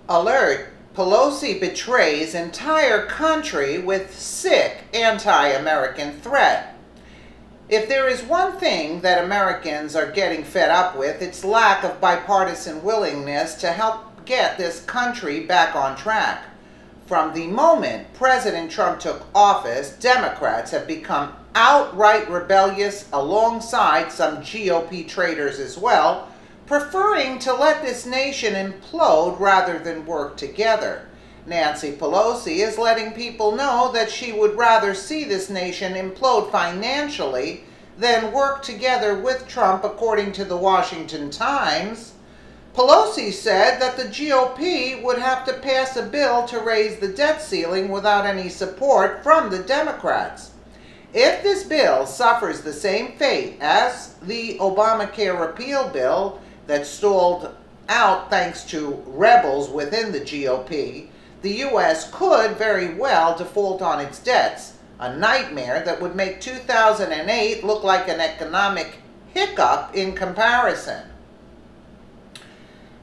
Alert! Pelosi betrays entire country with sick anti-American threat. If there is one thing that Americans are getting fed up with, it's lack of bipartisan willingness to help get this country back on track. From the moment President Trump took office, Democrats have become outright rebellious alongside some GOP traitors as well, preferring to let this nation implode rather than work together. Nancy Pelosi is letting people know that she would rather see this nation implode financially than work together with Trump, according to the Washington Times. Pelosi said that the GOP would have to pass a bill to raise the debt ceiling without any support from the Democrats. If this bill suffers the same fate as the Obamacare repeal bill that stalled out thanks to rebels within the GOP, the U.S. could very well default on its debts, a nightmare that would make 2008 look like an economic hiccup in comparison.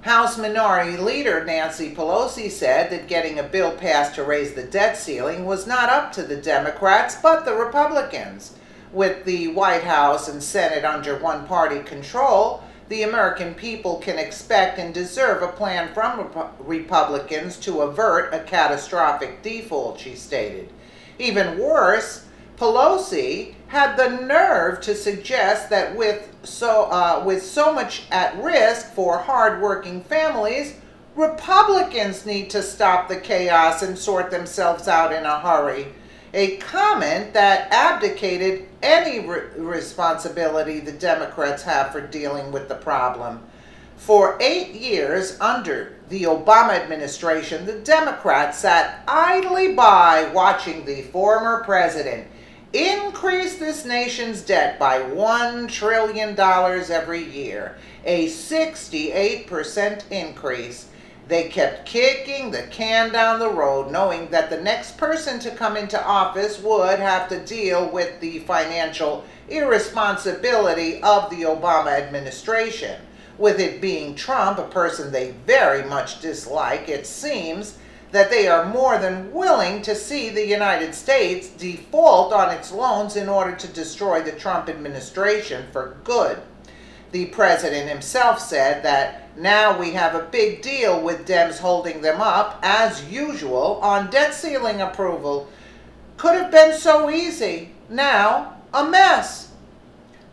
House Minority Leader Nancy Pelosi said that getting a bill passed to raise the debt ceiling was not up to the Democrats but the Republicans. With the White House and Senate under one-party control, the American people can expect and deserve a plan from Republicans to avert a catastrophic default, she stated. Even worse, Pelosi had the nerve to suggest that with so much at risk for hard-working families, Republicans need to stop the chaos and sort themselves out in a hurry. A comment that abdicated any responsibility the Democrats have for dealing with the problem. For 8 years under the Obama administration, the Democrats sat idly by watching the former president increase this nation's debt by $1 trillion every year, a 68% increase. They kept kicking the can down the road, knowing that the next person to come into office would have to deal with the financial irresponsibility of the Obama administration. With it being Trump, a person they very much dislike, it seems that they are more than willing to see the United States default on its loans in order to destroy the Trump administration for good. The president himself said that now we have a big deal with Dems holding them up, as usual, on debt ceiling approval. Could have been so easy. Now, a mess.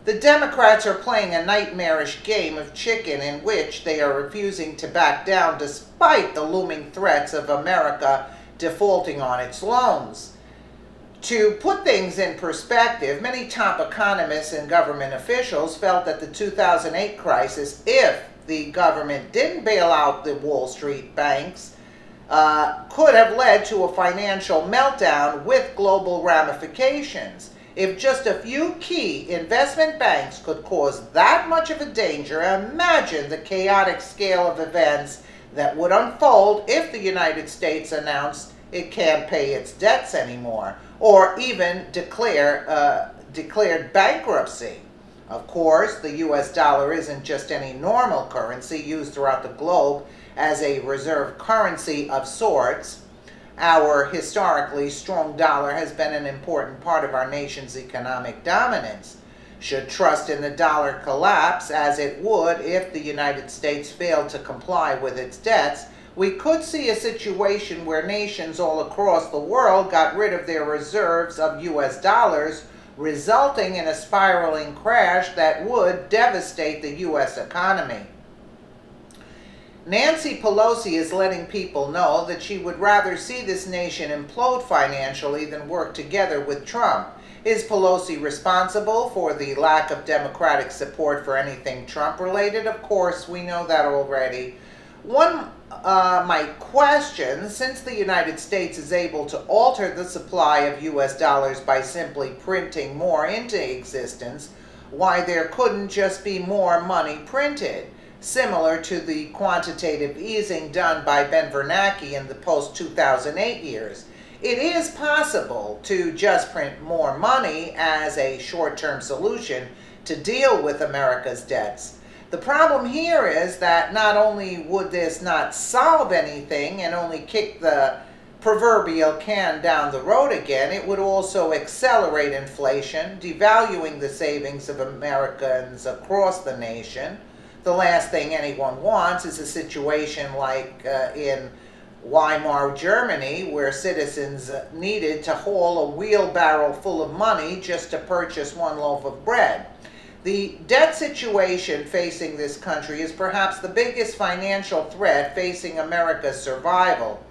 The Democrats are playing a nightmarish game of chicken in which they are refusing to back down despite the looming threats of America defaulting on its loans. To put things in perspective, many top economists and government officials felt that the 2008 crisis, if the government didn't bail out the Wall Street banks, could have led to a financial meltdown with global ramifications. If just a few key investment banks could cause that much of a danger, imagine the chaotic scale of events that would unfold if the United States announced it can't pay its debts anymore, or even declared bankruptcy. Of course, the U.S. dollar isn't just any normal currency used throughout the globe as a reserve currency of sorts. Our historically strong dollar has been an important part of our nation's economic dominance. Should trust in the dollar collapse, as it would if the United States failed to comply with its debts, we could see a situation where nations all across the world got rid of their reserves of U.S. dollars, resulting in a spiraling crash that would devastate the U.S. economy. Nancy Pelosi is letting people know that she would rather see this nation implode financially than work together with Trump. Is Pelosi responsible for the lack of Democratic support for anything Trump-related? Of course, we know that already. One might question, since the United States is able to alter the supply of U.S. dollars by simply printing more into existence, why there couldn't just be more money printed, similar to the quantitative easing done by Ben Bernanke in the post-2008 years. It is possible to just print more money as a short-term solution to deal with America's debts. The problem here is that not only would this not solve anything and only kick the proverbial can down the road again, it would also accelerate inflation, devaluing the savings of Americans across the nation. The last thing anyone wants is a situation like in Weimar, Germany, where citizens needed to haul a wheelbarrow full of money just to purchase one loaf of bread. The debt situation facing this country is perhaps the biggest financial threat facing America's survival.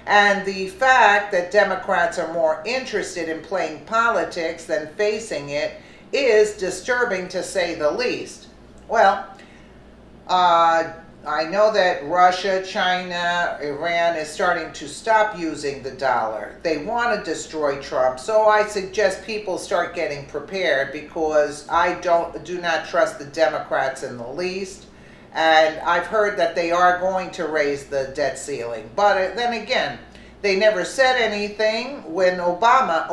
And the fact that Democrats are more interested in playing politics than facing it is disturbing, to say the least. Well, I know that Russia, China, Iran is starting to stop using the dollar. They want to destroy Trump, so I suggest people start getting prepared, because I do not trust the Democrats in the least. And I've heard that they are going to raise the debt ceiling. But then again, they never said anything when Obama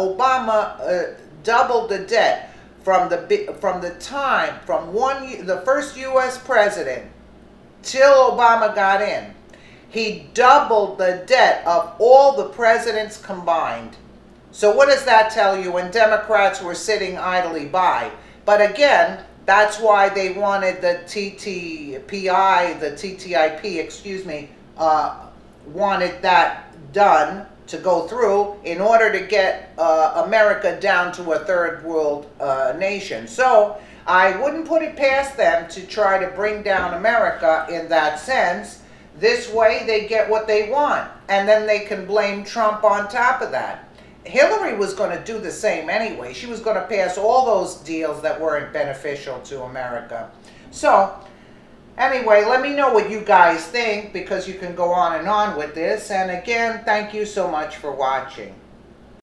doubled the debt from the time from the first U.S. president till Obama got in. He doubled the debt of all the presidents combined. So what does that tell you when Democrats were sitting idly by? But again, that's why they wanted the TTIP, wanted that done to go through in order to get America down to a third world nation. So I wouldn't put it past them to try to bring down America in that sense. This way they get what they want, and then they can blame Trump on top of that. Hillary was going to do the same anyway. She was going to pass all those deals that weren't beneficial to America. So, anyway, let me know what you guys think, because you can go on and on with this. And again, thank you so much for watching.